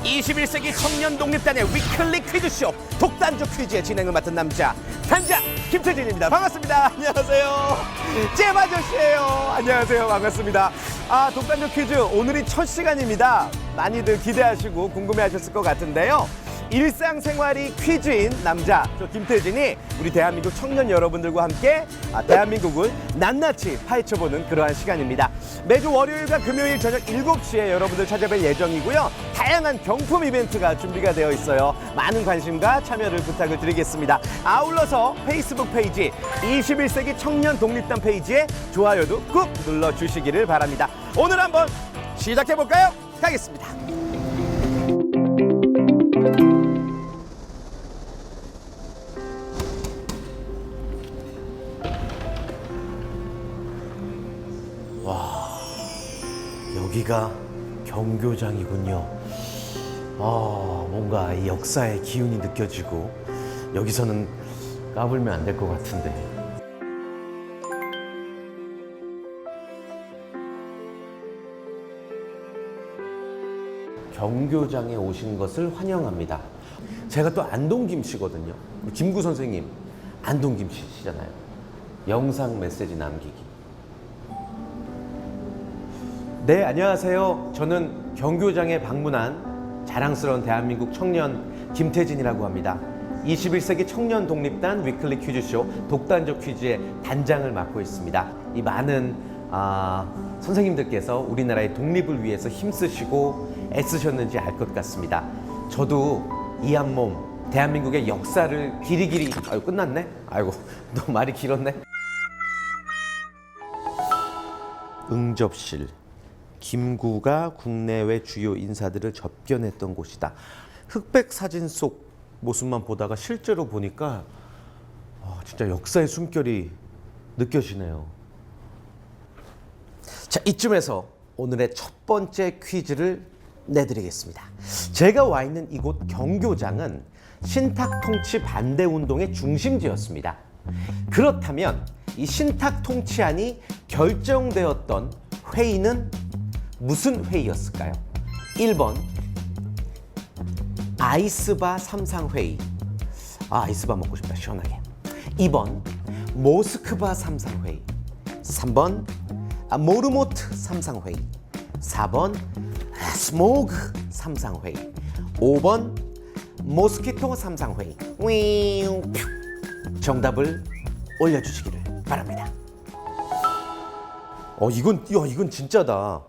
21세기 청년 독립단의 위클리 퀴즈쇼 독단조 퀴즈의 진행을 맡은 남자 단장 김태진입니다. 반갑습니다. 안녕하세요. 잼 아저씨예요. 안녕하세요. 반갑습니다. 독단조 퀴즈 오늘이 첫 시간입니다. 많이들 기대하시고 궁금해하셨을 것 같은데요. 일상생활이 퀴즈인 남자 저 김태진이 우리 대한민국 청년 여러분들과 함께 대한민국을 낱낱이 파헤쳐보는 그러한 시간입니다. 매주 월요일과 금요일 저녁 7시에 여러분들 찾아뵐 예정이고요. 다양한 경품 이벤트가 준비가 되어 있어요. 많은 관심과 참여를 부탁을 드리겠습니다. 아울러서 페이스북 페이지 21세기 청년 독립단 페이지에 좋아요도 꾹 눌러주시기를 바랍니다. 오늘 한번 시작해볼까요? 가겠습니다. 여기가 경교장이군요. 뭔가 이 역사의 기운이 느껴지고 여기서는 까불면 안 될 것 같은데. 경교장에 오신 것을 환영합니다. 제가 또 안동김씨거든요. 김구 선생님 안동김씨시잖아요. 영상 메시지 남기기. 네, 안녕하세요. 저는 경교장에 방문한 자랑스러운 대한민국 청년 김태진이라고 합니다. 21세기 청년 독립단 위클리 퀴즈쇼 독단적 퀴즈의 단장을 맡고 있습니다. 이 많은 선생님들께서 우리나라의 독립을 위해서 힘쓰시고 애쓰셨는지 알 것 같습니다. 저도 이 한 몸 대한민국의 역사를 길이길이 끝났네? 아이고 너무 말이 길었네. 응접실. 김구가 국내외 주요 인사들을 접견했던 곳이다. 흑백 사진 속 모습만 보다가 실제로 보니까 진짜 역사의 숨결이 느껴지네요. 자, 이쯤에서 오늘의 첫 번째 퀴즈를 내드리겠습니다. 제가 와 있는 이곳 경교장은 신탁통치 반대 운동의 중심지였습니다. 그렇다면 이 신탁통치안이 결정되었던 회의는 무슨 회의였을까요? 1번 아이스바 삼상회의. 아이스바 먹고 싶다 시원하게. 2번 모스크바 삼상회의. 3번 모르모트 삼상회의. 4번 스모그 삼상회의. 5번 모스키토 삼상회의. 정답을 올려주시기를 바랍니다. 이건 진짜다.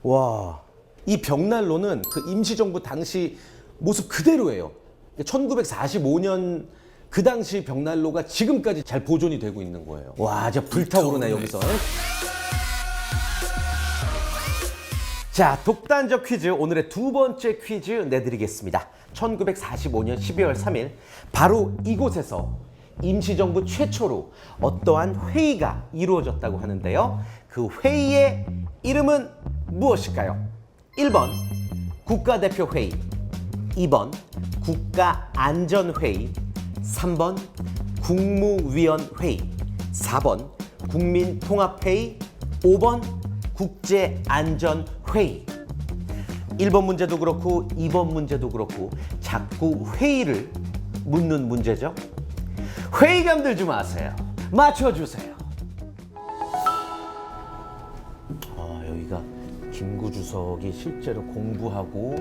와, 이 벽난로는 그 임시정부 당시 모습 그대로예요. 1945년 그 당시 벽난로가 지금까지 잘 보존이 되고 있는 거예요. 와, 진짜 불타오르네 여기서. 자, 독단적 퀴즈 오늘의 두 번째 퀴즈 내드리겠습니다. 1945년 12월 3일 바로 이곳에서 임시정부 최초로 어떠한 회의가 이루어졌다고 하는데요. 그 회의의 이름은 무엇일까요? 1번 국가대표회의, 2번 국가안전회의, 3번 국무위원회의, 4번 국민통합회의, 5번 국제안전회의. 1번 문제도 그렇고 2번 문제도 그렇고 자꾸 회의를 묻는 문제죠. 회의감 들지 마세요. 맞춰주세요. 여기가 김구 주석이 실제로 공부하고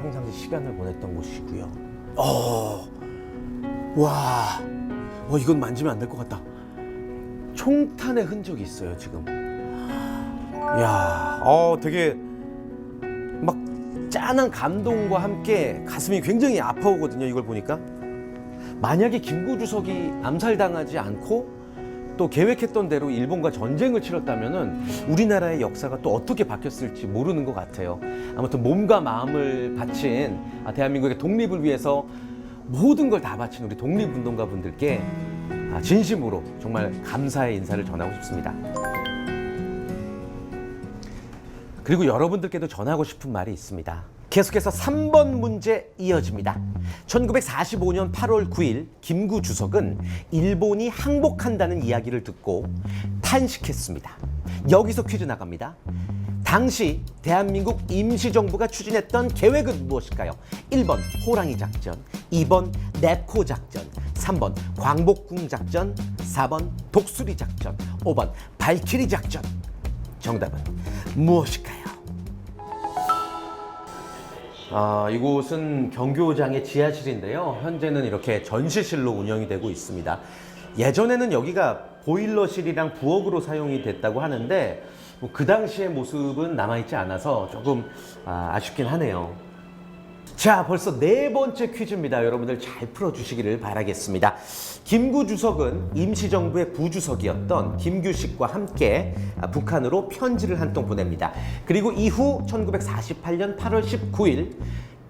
평상시 시간을 보냈던 곳이고요. 이건 만지면 안 될 것 같다. 총탄의 흔적이 있어요 지금. 되게 막 짠한 감동과 함께 가슴이 굉장히 아파오거든요. 이걸 보니까 만약에 김구 주석이 암살당하지 않고 또 계획했던 대로 일본과 전쟁을 치렀다면은 우리나라의 역사가 또 어떻게 바뀌었을지 모르는 것 같아요. 아무튼 몸과 마음을 바친 대한민국의 독립을 위해서 모든 걸 다 바친 우리 독립운동가 분들께 진심으로 정말 감사의 인사를 전하고 싶습니다. 그리고 여러분들께도 전하고 싶은 말이 있습니다. 계속해서 3번 문제 이어집니다. 1945년 8월 9일 김구 주석은 일본이 항복한다는 이야기를 듣고 탄식했습니다. 여기서 퀴즈 나갑니다. 당시 대한민국 임시정부가 추진했던 계획은 무엇일까요? 1번 호랑이 작전, 2번 넵코 작전, 3번 광복궁 작전, 4번 독수리 작전, 5번 발키리 작전. 정답은 무엇일까요? 이곳은 경교장의 지하실인데요. 현재는 이렇게 전시실로 운영이 되고 있습니다. 예전에는 여기가 보일러실이랑 부엌으로 사용이 됐다고 하는데 그 당시의 모습은 남아있지 않아서 조금 아쉽긴 하네요. 자, 벌써 네 번째 퀴즈입니다. 여러분들 잘 풀어주시기를 바라겠습니다. 김구 주석은 임시정부의 부주석이었던 김규식과 함께 북한으로 편지를 한 통 보냅니다. 그리고 이후 1948년 8월 19일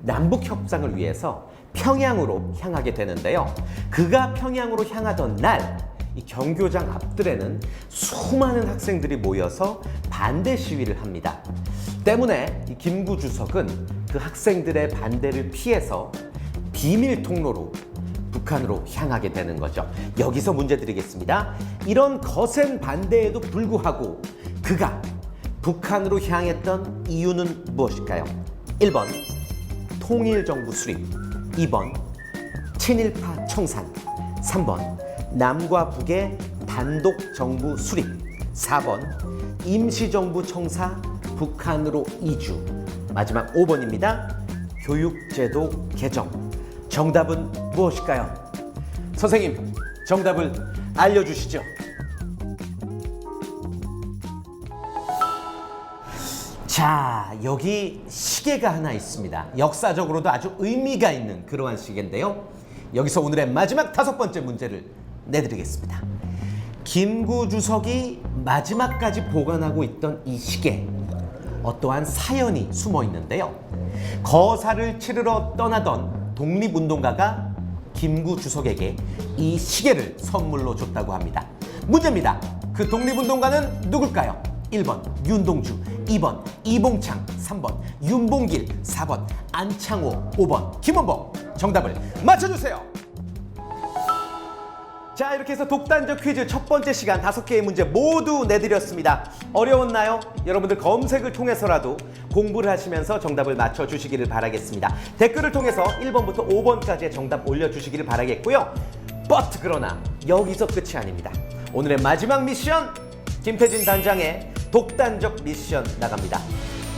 남북 협상을 위해서 평양으로 향하게 되는데요. 그가 평양으로 향하던 날 이 경교장 앞뜰에는 수많은 학생들이 모여서 반대 시위를 합니다. 때문에 이 김구 주석은 그 학생들의 반대를 피해서 비밀 통로로 북한으로 향하게 되는 거죠. 여기서 문제 드리겠습니다. 이런 거센 반대에도 불구하고 그가 북한으로 향했던 이유는 무엇일까요? 1번 통일정부 수립, 2번 친일파 청산, 3번 남과 북의 단독 정부 수립, 4번 임시정부 청사 북한으로 이주, 마지막 5번입니다. 교육제도 개정. 정답은 무엇일까요? 선생님, 정답을 알려주시죠. 자, 여기 시계가 하나 있습니다. 역사적으로도 아주 의미가 있는 그러한 시계인데요. 여기서 오늘의 마지막 5번째 문제를 내드리겠습니다. 김구 주석이 마지막까지 보관하고 있던 이 시계, 어떠한 사연이 숨어 있는데요. 거사를 치르러 떠나던 독립운동가가 김구 주석에게 이 시계를 선물로 줬다고 합니다. 문제입니다. 그 독립운동가는 누굴까요? 1번 윤동주, 2번 이봉창, 3번 윤봉길, 4번 안창호, 5번 김원봉. 정답을 맞춰주세요. 자, 이렇게 해서 독단적 퀴즈 첫 번째 시간 5개의 문제 모두 내드렸습니다. 어려웠나요? 여러분들 검색을 통해서라도 공부를 하시면서 정답을 맞춰주시기를 바라겠습니다. 댓글을 통해서 1번부터 5번까지의 정답 올려주시기를 바라겠고요. But 그러나 여기서 끝이 아닙니다. 오늘의 마지막 미션, 김태진 단장의 독단적 미션 나갑니다.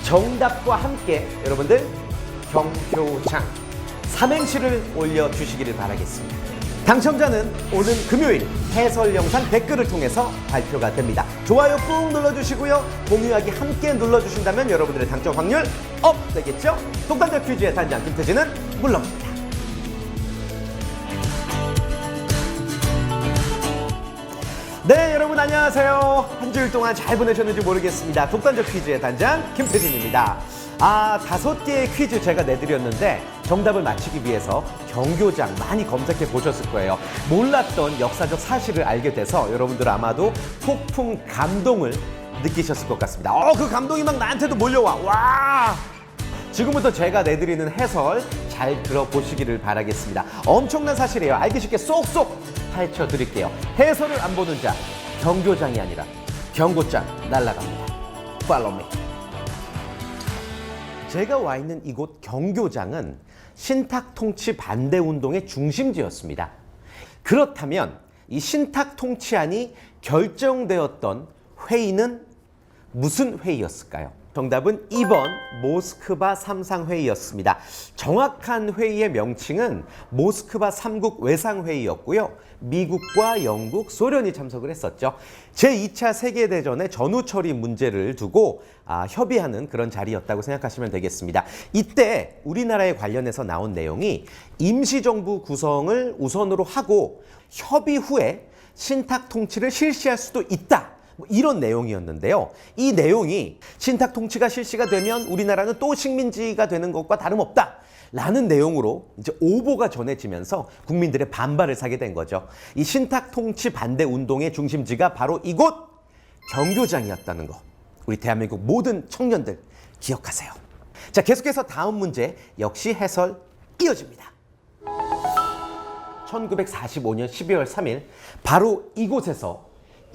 정답과 함께 여러분들 경교장 삼행시를 올려주시기를 바라겠습니다. 당첨자는 오는 금요일 해설 영상 댓글을 통해서 발표가 됩니다. 좋아요 꾹 눌러주시고요. 공유하기 함께 눌러주신다면 여러분들의 당첨 확률 업 되겠죠? 독단적 퀴즈의 단장 김태진은 물러갑니다. 네, 여러분 안녕하세요. 한 주일 동안 잘 보내셨는지 모르겠습니다. 독단적 퀴즈의 단장 김태진입니다. 5개의 퀴즈 제가 내드렸는데 정답을 맞히기 위해서 경교장 많이 검색해 보셨을 거예요. 몰랐던 역사적 사실을 알게 돼서 여러분들 아마도 폭풍 감동을 느끼셨을 것 같습니다. 그 감동이 막 나한테도 몰려와. 와! 지금부터 제가 내드리는 해설 잘 들어보시기를 바라겠습니다. 엄청난 사실이에요. 알기 쉽게 쏙쏙 파헤쳐 드릴게요. 해설을 안 보는 자, 경교장이 아니라 경고장 날아갑니다. Follow me. 제가 와 있는 이곳 경교장은 신탁통치 반대 운동의 중심지였습니다. 그렇다면 이 신탁통치안이 결정되었던 회의는 무슨 회의였을까요? 정답은 2번 모스크바 3상 회의였습니다. 정확한 회의의 명칭은 모스크바 3국 외상회의였고요. 미국과 영국, 소련이 참석을 했었죠. 제2차 세계대전의 전후 처리 문제를 두고 협의하는 그런 자리였다고 생각하시면 되겠습니다. 이때 우리나라에 관련해서 나온 내용이 임시정부 구성을 우선으로 하고 협의 후에 신탁 통치를 실시할 수도 있다. 이런 내용이었는데요. 이 내용이 신탁 통치가 실시가 되면 우리나라는 또 식민지가 되는 것과 다름없다. 라는 내용으로 이제 오보가 전해지면서 국민들의 반발을 사게 된 거죠. 이 신탁 통치 반대 운동의 중심지가 바로 이곳 경교장이었다는 거. 우리 대한민국 모든 청년들 기억하세요. 자, 계속해서 다음 문제 역시 해설 이어집니다. 1945년 12월 3일 바로 이곳에서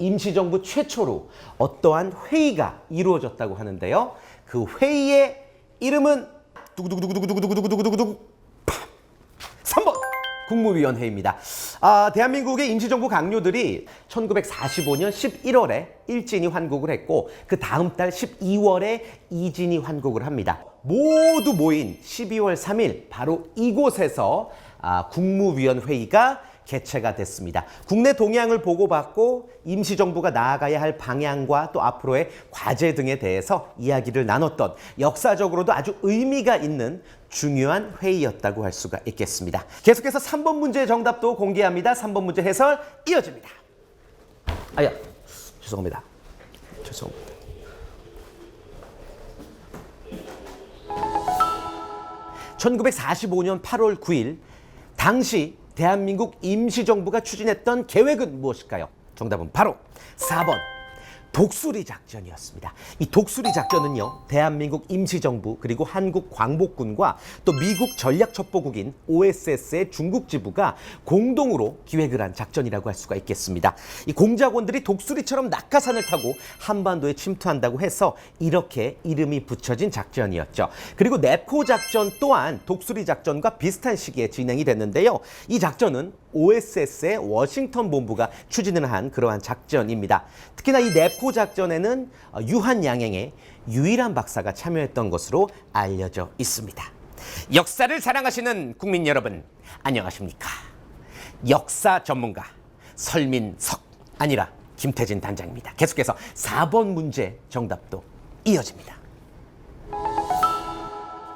임시정부 최초로 어떠한 회의가 이루어졌다고 하는데요. 그 회의의 이름은 두구두구두구두구두구두구두구두구 3번 국무위원회입니다. 대한민국의 임시정부 강요들이 1945년 11월에 일진이 환국을 했고 그 다음 달 12월에 이진이 환국을 합니다. 모두 모인 12월 3일 바로 이곳에서 국무위원회의가 개최가 됐습니다. 국내 동향을 보고받고 임시정부가 나아가야 할 방향과 또 앞으로의 과제 등에 대해서 이야기를 나눴던 역사적으로도 아주 의미가 있는 중요한 회의였다고 할 수가 있겠습니다. 계속해서 3번 문제의 정답도 공개합니다. 3번 문제 해설 이어집니다. 죄송합니다. 1945년 8월 9일 당시 대한민국 임시정부가 추진했던 계획은 무엇일까요? 정답은 바로 4번 독수리 작전이었습니다. 이 독수리 작전은요, 대한민국 임시정부 그리고 한국 광복군과 또 미국 전략첩보국인 OSS의 중국 지부가 공동으로 기획을 한 작전이라고 할 수가 있겠습니다. 이 공작원들이 독수리처럼 낙하산을 타고 한반도에 침투한다고 해서 이렇게 이름이 붙여진 작전이었죠. 그리고 네포 작전 또한 독수리 작전과 비슷한 시기에 진행이 됐는데요. 이 작전은 OSS의 워싱턴 본부가 추진을 한 그러한 작전입니다. 특히나 이 네포 작전에는 유한양행의 유일한 박사가 참여했던 것으로 알려져 있습니다. 역사를 사랑하시는 국민 여러분, 안녕하십니까? 역사 전문가 설민석 아니라 김태진 단장입니다. 계속해서 4번 문제 정답도 이어집니다.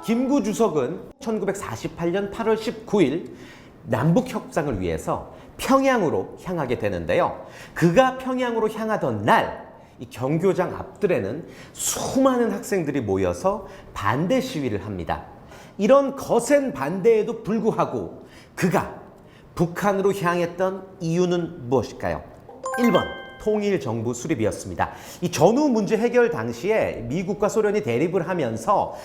김구 주석은 1948년 8월 19일 남북 협상을 위해서 평양으로 향하게 되는데요. 그가 평양으로 향하던 날, 이 경교장 앞뜰에는 수많은 학생들이 모여서 반대 시위를 합니다. 이런 거센 반대에도 불구하고 그가 북한으로 향했던 이유는 무엇일까요? 1번 통일정부 수립이었습니다. 이 전후 문제 해결 당시에 미국과 소련이 대립을 하면서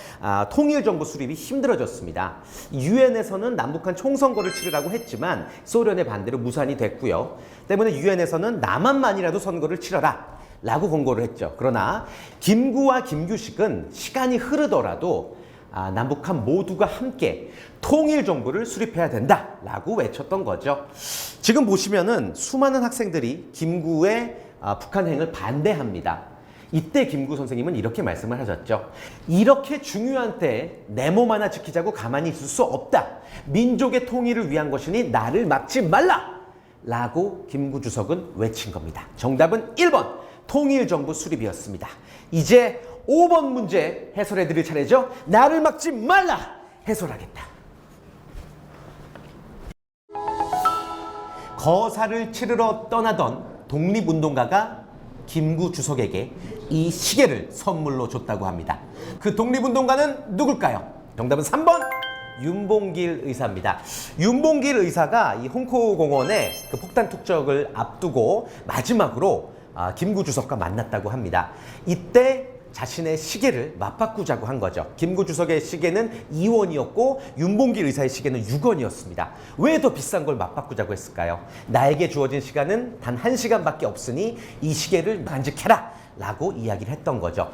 통일정부 수립이 힘들어졌습니다. 유엔에서는 남북한 총선거를 치르라고 했지만 소련의 반대로 무산이 됐고요. 때문에 유엔에서는 남한만이라도 선거를 치러라 라고 권고를 했죠. 그러나 김구와 김규식은 시간이 흐르더라도 남북한 모두가 함께 통일정부를 수립해야 된다라고 외쳤던 거죠. 지금 보시면은 수많은 학생들이 김구의 북한행을 반대합니다. 이때 김구 선생님은 이렇게 말씀을 하셨죠. 이렇게 중요한 때에 내 몸 하나 지키자고 가만히 있을 수 없다. 민족의 통일을 위한 것이니 나를 막지 말라! 라고 김구 주석은 외친 겁니다. 정답은 1번 통일정부 수립이었습니다. 이제 5번 문제 해설해 드릴 차례죠. 나를 막지 말라! 해설하겠다. 거사를 치르러 떠나던 독립운동가가 김구 주석에게 이 시계를 선물로 줬다고 합니다. 그 독립운동가는 누굴까요? 정답은 3번 윤봉길 의사입니다. 윤봉길 의사가 이 홍코공원의 그 폭탄 투척을 앞두고 마지막으로 김구 주석과 만났다고 합니다. 이때 자신의 시계를 맞바꾸자고 한 거죠. 김구 주석의 시계는 2원이었고 윤봉길 의사의 시계는 6원이었습니다. 왜 더 비싼 걸 맞바꾸자고 했을까요? 나에게 주어진 시간은 단 1시간밖에 없으니 이 시계를 간직해라 라고 이야기를 했던 거죠.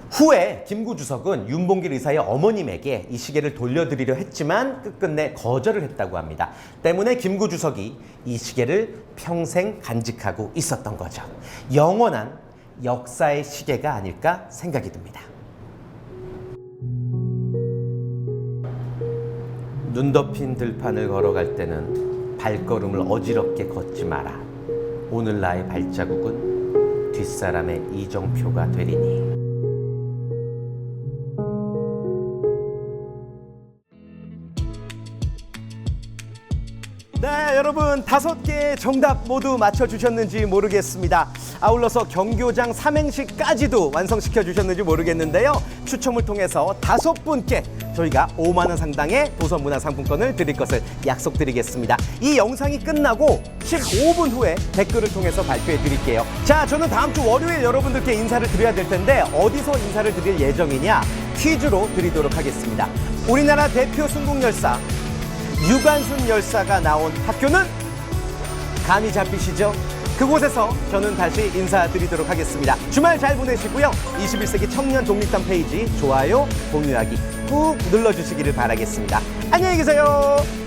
후에 김구 주석은 윤봉길 의사의 어머님에게 이 시계를 돌려드리려 했지만 끝끝내 거절을 했다고 합니다. 때문에 김구 주석이 이 시계를 평생 간직하고 있었던 거죠. 영원한 역사의 시계가 아닐까 생각이 듭니다. 눈 덮인 들판을 걸어갈 때는 발걸음을 어지럽게 걷지 마라. 오늘 나의 발자국은 뒷사람의 이정표가 되리니. 네, 여러분 5개 정답 모두 맞춰주셨는지 모르겠습니다. 아울러서 경교장 삼행시까지도 완성시켜 주셨는지 모르겠는데요. 추첨을 통해서 5분께 저희가 5만 원 상당의 도서문화상품권을 드릴 것을 약속드리겠습니다. 이 영상이 끝나고 15분 후에 댓글을 통해서 발표해 드릴게요. 자, 저는 다음 주 월요일 여러분들께 인사를 드려야 될 텐데 어디서 인사를 드릴 예정이냐? 퀴즈로 드리도록 하겠습니다. 우리나라 대표 순국열사 유관순 열사가 나온 학교는 감이 잡히시죠? 그곳에서 저는 다시 인사드리도록 하겠습니다. 주말 잘 보내시고요. 21세기 청년 독립단 페이지 좋아요, 공유하기 꾹 눌러주시기를 바라겠습니다. 안녕히 계세요.